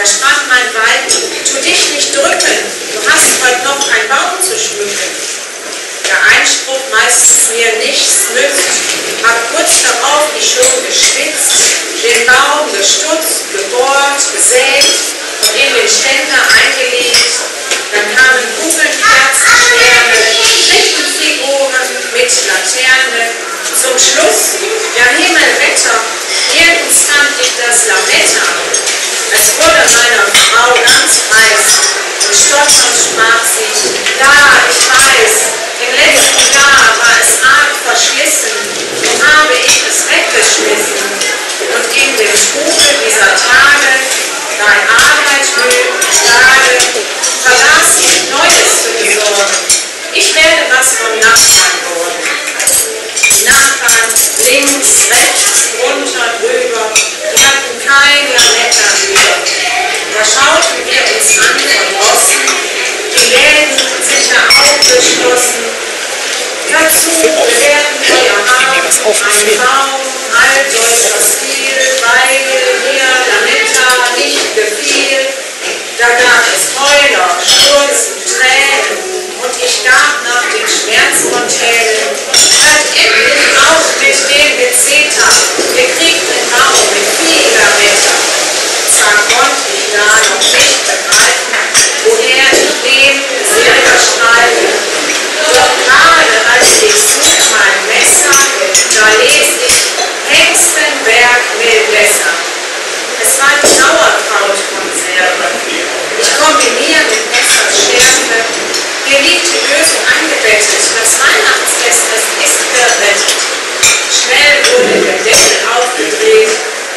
Da sprach mein Weib: Tu dich nicht drücken, du hast heute noch einen Baum zu schmücken. Der Einspruch meistens mir nichts nützt, hab kurz darauf ich schon geschwitzt, den Baum gestutzt, gebohrt, gesät und in den Ständer eingelegt. Dann kamen Kugeln, Kerzen, Sterne, Schriftenfiguren mit Laterne. Zum Schluss, ja Himmelwetter, nirgends fand ich das Lametta. Es wurde meiner Frau ganz heiß und stotternd sprach sie: Ja, ich weiß, im letzten Jahr war es arg verschlissen, nun habe ich es weggeschmissen. Und in dem Trubel dieser Tage, dein Arbeit, Mühe und Klage, vergaß ich Neues zu besorgen. Ich werde was vom Nachbarn holen. Die Nachbarn links, rechts, runter, drüber, die hatten kein Lametta über. Da schauten wir uns an von außen, die Läden sind ja auch geschlossen. Dazu werden euer Haar ein Baum, all deutscher Stil, weil mir Lametta nicht gefiel. Da gab es Heuler, Sturz und Tränen, und ich gab nach den Schmerzfontänen. Hört endlich auf mit dem Gezeter, ihr kriegt den Baum mit viel Lametta. Zwar konnte ich da noch nicht begreifen, woher ich den Silberstreifen. Doch gerade als ich such mein Messer, da les ich Hengstenberg Milbesser. Es war die Sauerkrautkonserve. Ich kombiniere mit Messers Schärfe. Hier liegt die Lösung angebettet. Das Weihnachtsfest, es ist gerettet. Schnell wurde der Deckel aufgedreht,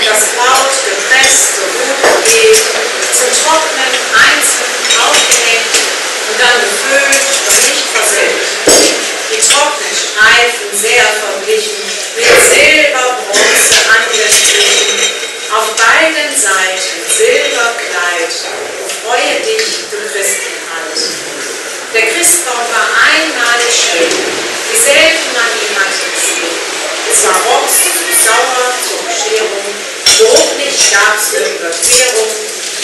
das Kraut gepresst, so gut es geht, zum Trocknen einzeln aufgehängt und dann gefüllt und nicht versenkt. Die trockenen Streifen sehr verglichen, mit Silber, Bronze angestrichen, auf beiden Seiten Silberkleid, freue dich, du Christenhand. Der Christbaum war einmalig schön, wie selten man ihn hatte gesehen. Es war Rost, sauer zur Bescherung, Brotlicht gab's zur Überquerung,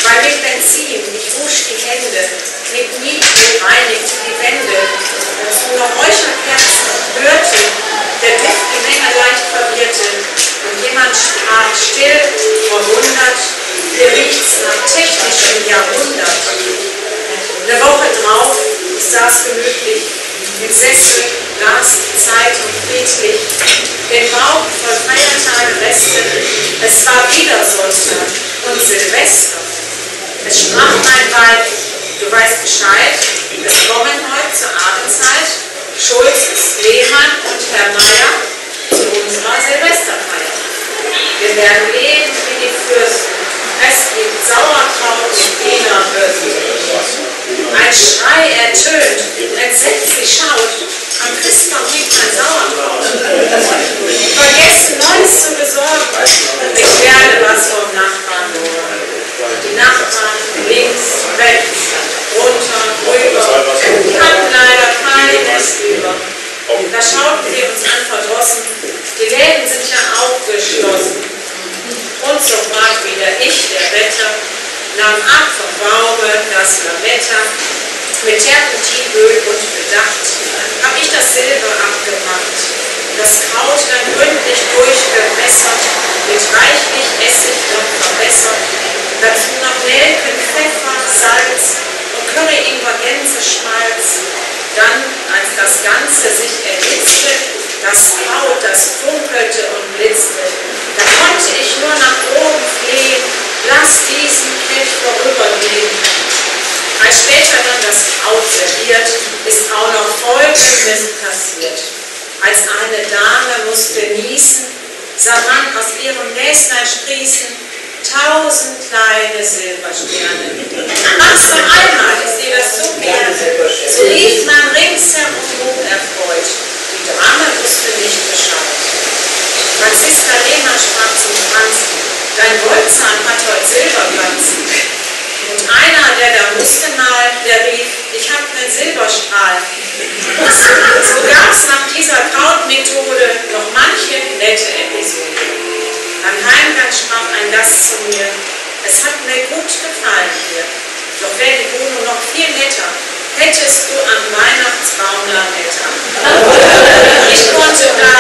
weil mit Benzin, ich wusch die Hände, mit Nitro reinigte die Wände, dazu noch Räucherkerzen hörte, der Duft die Menge leicht verwirrte, und jemand sprach still, verwundert: Hier riecht's nach technischem Jahrhundert. Eine Woche drauf, ich saß gemütlich im Sessel, las die Zeitung friedlich, den Bauch voll Feiertage Reste. Es war wieder Sonntag und Silvester. Es sprach mein Weib: Du weißt Bescheid, es kommen heute zur Abendzeit Schulzes, Lehmann und Herr Meier zu unserer Silvesterfeier. Wir werden leben wie die Fürsten. Es gibt Sauerkraut und Wienerwürste. Ein Schrei ertönt, entsetzt sie schaut, am Christbaum liegt ein Sauerkraut. Vergessen Neues zu besorgen, ich werde was vom Nachbarn holen. Die Nachbarn links, rechts, runter, rüber, die hatten leider keines über. Da schauten wir uns an verdrossen, die Läden sind ja auch geschlossen. Und so sprach wieder ich, der Wetter, nahm ab vom Baume das Lametta, mit Terpentinöl und Bedacht, hab ich das Silber abgemacht, das Kraut dann gründlich durchgemessert, mit reichlich Essig und verbessert, dazu noch Nelken, Pfeffer, Salz und Curry-Ingwer-Gänseschmalz. Dann, als das Ganze sich erhitzte, das Kraut, das funkelte und blitzte, da konnte ich nur nach oben flehen: Lass diesen Kelch vorübergehen. Als später dann das Kraut serviert, ist auch noch Folgendes passiert. Als eine Dame musste niesen, sah man aus ihrem Näslein sprießen 1000 kleine Silbersterne. Mach's noch einmal, ich sehe das so gerne. So rief man ringsherum erfreut. Die Dame wusste nicht Bescheid. Franziska Lehmann sprach zum Franzen: Dein Goldzahn hat heute Silberglanzen. Und einer, der da musste mal, der rief: Ich hab nen Silberstrahl. So gab's nach dieser Krautmethode noch manche nette Episode. Beim Heimgang sprach ein Gast zu mir: es hat mir gut gefallen hier, doch wäre die Wohnung noch viel netter, hättest du am Weihnachtsbaum Lametta. Ich konnte da